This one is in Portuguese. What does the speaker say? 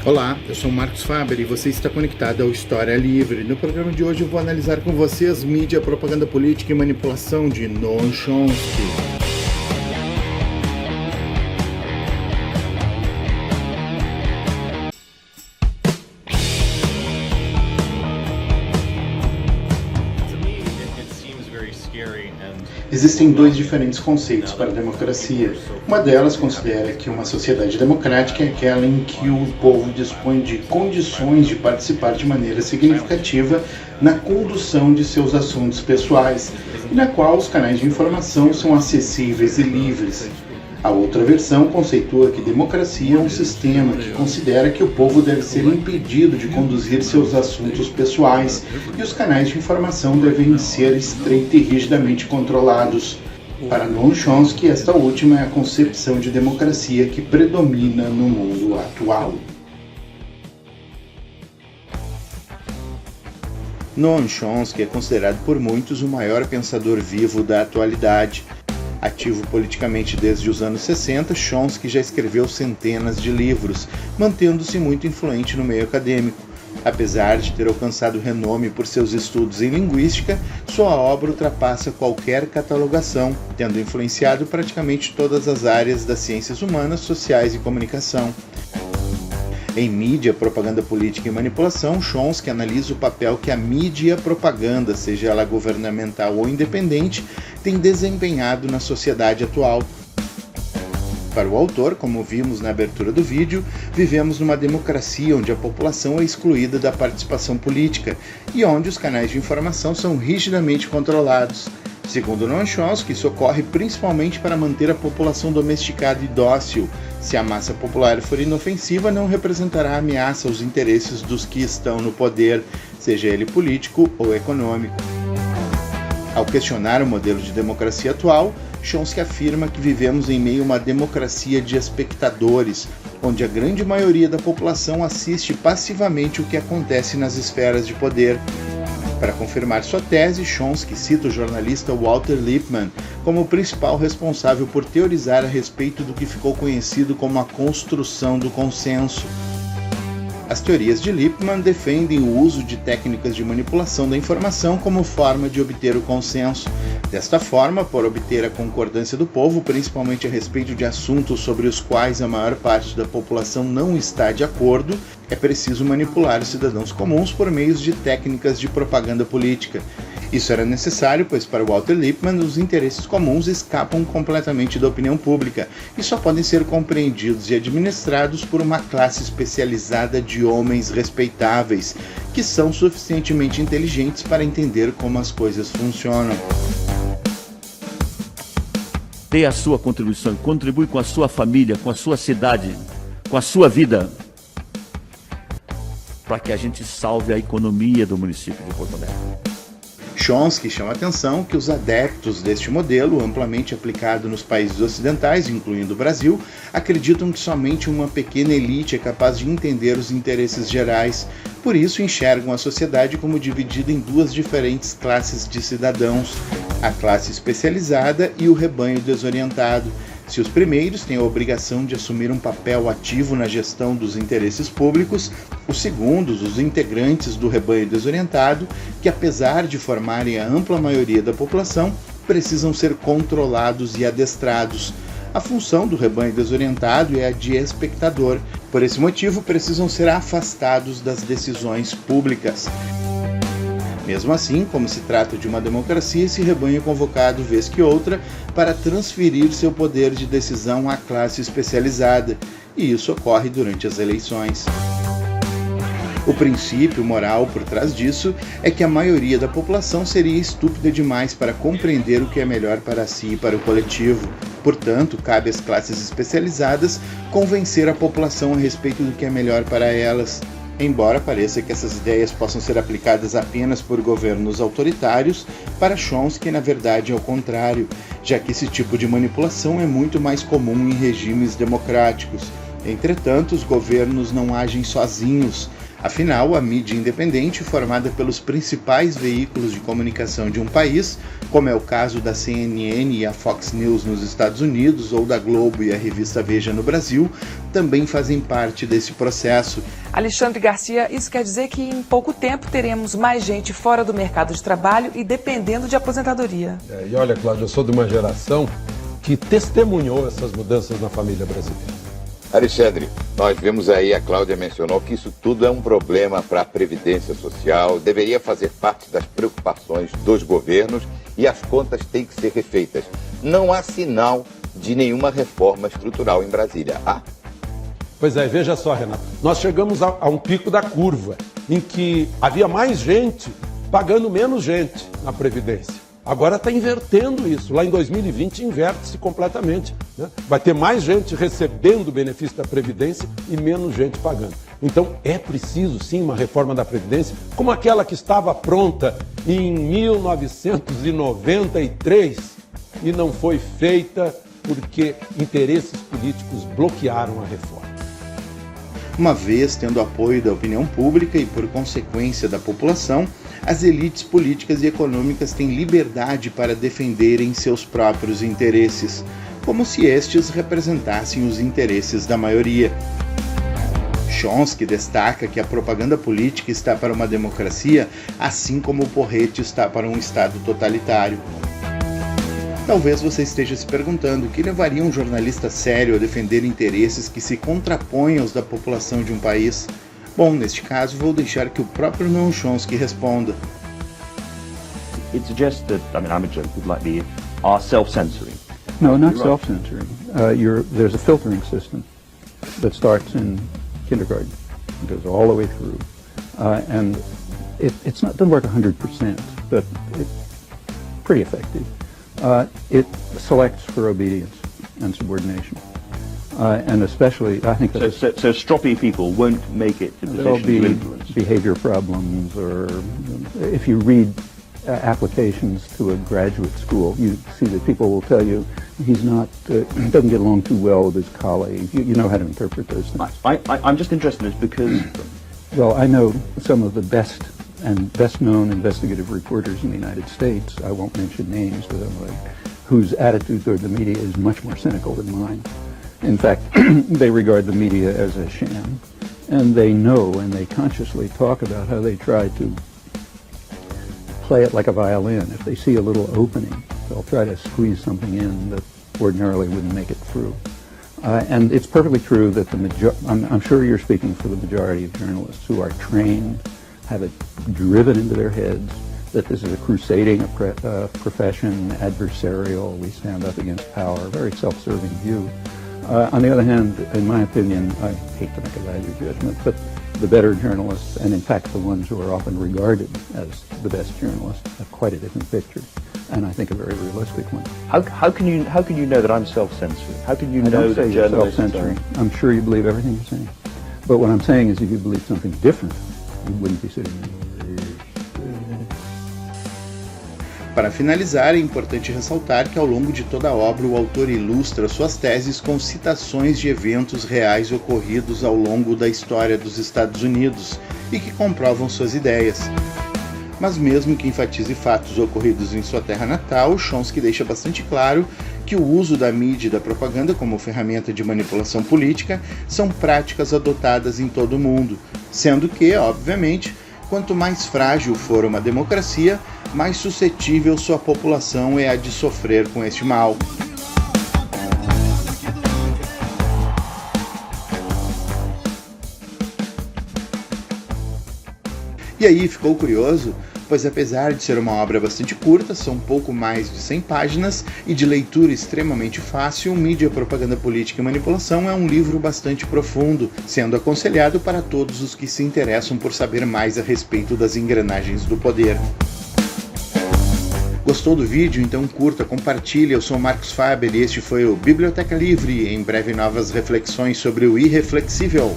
Olá, eu sou o Marcos Faber e você está conectado ao História Livre. No programa de hoje eu vou analisar com vocês mídia, propaganda política e manipulação de Noam Chomsky. Existem dois diferentes conceitos para a democracia. Uma delas considera que uma sociedade democrática é aquela em que o povo dispõe de condições de participar de maneira significativa na condução de seus assuntos pessoais, e na qual os canais de informação são acessíveis e livres. A outra versão conceitua que democracia é um sistema que considera que o povo deve ser impedido de conduzir seus assuntos pessoais e os canais de informação devem ser estreita e rigidamente controlados. Para Noam Chomsky, esta última é a concepção de democracia que predomina no mundo atual. Noam Chomsky é considerado por muitos o maior pensador vivo da atualidade. Ativo politicamente desde os anos 60, Chomsky já escreveu centenas de livros, mantendo-se muito influente no meio acadêmico. Apesar de ter alcançado renome por seus estudos em linguística, sua obra ultrapassa qualquer catalogação, tendo influenciado praticamente todas as áreas das ciências humanas, sociais e comunicação. Em mídia, propaganda política e manipulação, Chomsky analisa o papel que a mídia e a propaganda, seja ela governamental ou independente, tem desempenhado na sociedade atual. Para o autor, como vimos na abertura do vídeo, vivemos numa democracia onde a população é excluída da participação política e onde os canais de informação são rigidamente controlados. Segundo Noam Chomsky, isso ocorre principalmente para manter a população domesticada e dócil. Se a massa popular for inofensiva, não representará ameaça aos interesses dos que estão no poder, seja ele político ou econômico. Ao questionar o modelo de democracia atual, Chomsky afirma que vivemos em meio a uma democracia de espectadores, onde a grande maioria da população assiste passivamente o que acontece nas esferas de poder. Para confirmar sua tese, Chomsky cita o jornalista Walter Lippmann como o principal responsável por teorizar a respeito do que ficou conhecido como a construção do consenso. As teorias de Lippmann defendem o uso de técnicas de manipulação da informação como forma de obter o consenso. Desta forma, por obter a concordância do povo, principalmente a respeito de assuntos sobre os quais a maior parte da população não está de acordo, é preciso manipular os cidadãos comuns por meio de técnicas de propaganda política. Isso era necessário, pois para Walter Lippmann os interesses comuns escapam completamente da opinião pública e só podem ser compreendidos e administrados por uma classe especializada de homens respeitáveis, que são suficientemente inteligentes para entender como as coisas funcionam. Dê a sua contribuição, contribui com a sua família, com a sua cidade, com a sua vida, para que a gente salve a economia do município de Porto Alegre. Chomsky chama a atenção que os adeptos deste modelo, amplamente aplicado nos países ocidentais, incluindo o Brasil, acreditam que somente uma pequena elite é capaz de entender os interesses gerais. Por isso, enxergam a sociedade como dividida em duas diferentes classes de cidadãos: a classe especializada e o rebanho desorientado. Se os primeiros têm a obrigação de assumir um papel ativo na gestão dos interesses públicos, os segundos, os integrantes do rebanho desorientado, que apesar de formarem a ampla maioria da população, precisam ser controlados e adestrados. A função do rebanho desorientado é a de espectador. Por esse motivo, precisam ser afastados das decisões públicas. Mesmo assim, como se trata de uma democracia, esse rebanho é convocado vez que outra para transferir seu poder de decisão à classe especializada, e isso ocorre durante as eleições. O princípio moral por trás disso é que a maioria da população seria estúpida demais para compreender o que é melhor para si e para o coletivo. Portanto, cabe às classes especializadas convencer a população a respeito do que é melhor para elas. Embora pareça que essas ideias possam ser aplicadas apenas por governos autoritários, para Chomsky, na verdade, é o contrário, já que esse tipo de manipulação é muito mais comum em regimes democráticos. Entretanto, os governos não agem sozinhos. Afinal, a mídia independente, formada pelos principais veículos de comunicação de um país, como é o caso da CNN e a Fox News nos Estados Unidos, ou da Globo e a revista Veja no Brasil, também fazem parte desse processo. Alexandre Garcia, isso quer dizer que em pouco tempo teremos mais gente fora do mercado de trabalho e dependendo de aposentadoria. E olha, Cláudio, eu sou de uma geração que testemunhou essas mudanças na família brasileira. Alexandre, nós vimos aí, a Cláudia mencionou que isso tudo é um problema para a Previdência Social, deveria fazer parte das preocupações dos governos e as contas têm que ser refeitas. Não há sinal de nenhuma reforma estrutural em Brasília. Pois é, veja só, Renato, nós chegamos a um pico da curva, em que havia mais gente pagando menos gente na Previdência. Agora está invertendo isso. Lá em 2020 inverte-se completamente, né? Vai ter mais gente recebendo o benefício da Previdência e menos gente pagando. Então é preciso sim uma reforma da Previdência, como aquela que estava pronta em 1993 e não foi feita porque interesses políticos bloquearam a reforma. Uma vez tendo apoio da opinião pública e, por consequência, da população, as elites políticas e econômicas têm liberdade para defenderem seus próprios interesses, como se estes representassem os interesses da maioria. Chomsky destaca que a propaganda política está para uma democracia, assim como o porrete está para um Estado totalitário. Talvez você esteja se perguntando o que levaria um jornalista sério a defender interesses que se contrapõem aos da população de um país. Bom, neste caso, vou deixar que o próprio Noam Chomsky responda. It suggests that, I'm a joke, people like me are self-censoring. No, not self-censoring. There's a filtering system that starts in kindergarten. It goes all the way through. And it's not, doesn't work 100%, but it's pretty effective. It selects for obedience and subordination. And especially, I think that so stroppy people won't make it to there'll positions be of influence. behavior problems, or if you read applications to a graduate school, you see that people will tell you he's not, he doesn't get along too well with his colleagues. You know how to interpret those things. I'm just interested in this because... Well, I know some of the best and best-known investigative reporters in the United States, I won't mention names, but whose attitude toward the media is much more cynical than mine. In fact, they regard the media as a sham, and they know and they consciously talk about how they try to play it like a violin. If they see a little opening, they'll try to squeeze something in that ordinarily wouldn't make it through. And it's perfectly true that I'm sure you're speaking for the majority of journalists who are trained, have it driven into their heads that this is a crusading profession, adversarial, we stand up against power, a very self-serving view. On the other hand, in my opinion, I hate to make a value judgment, but the better journalists, and in fact the ones who are often regarded as the best journalists, have quite a different picture, and I think a very realistic one. How can you know that I'm self-censoring? How can you know that you're journalists self-censoring. I'm sure you believe everything you're saying. But what I'm saying is if you believe something different, you wouldn't be sitting there. Para finalizar, é importante ressaltar que ao longo de toda a obra o autor ilustra suas teses com citações de eventos reais ocorridos ao longo da história dos Estados Unidos e que comprovam suas ideias. Mas mesmo que enfatize fatos ocorridos em sua terra natal, Chomsky deixa bastante claro que o uso da mídia e da propaganda como ferramenta de manipulação política são práticas adotadas em todo o mundo, sendo que, obviamente, quanto mais frágil for uma democracia, mais suscetível sua população é a de sofrer com este mal. E aí, ficou curioso? Pois apesar de ser uma obra bastante curta, são pouco mais de 100 páginas e de leitura extremamente fácil, Mídia, Propaganda Política e Manipulação é um livro bastante profundo, sendo aconselhado para todos os que se interessam por saber mais a respeito das engrenagens do poder. Gostou do vídeo? Então curta, compartilhe. Eu sou o Marcos Faber e este foi o Biblioteca Livre. Em breve novas reflexões sobre o irreflexível.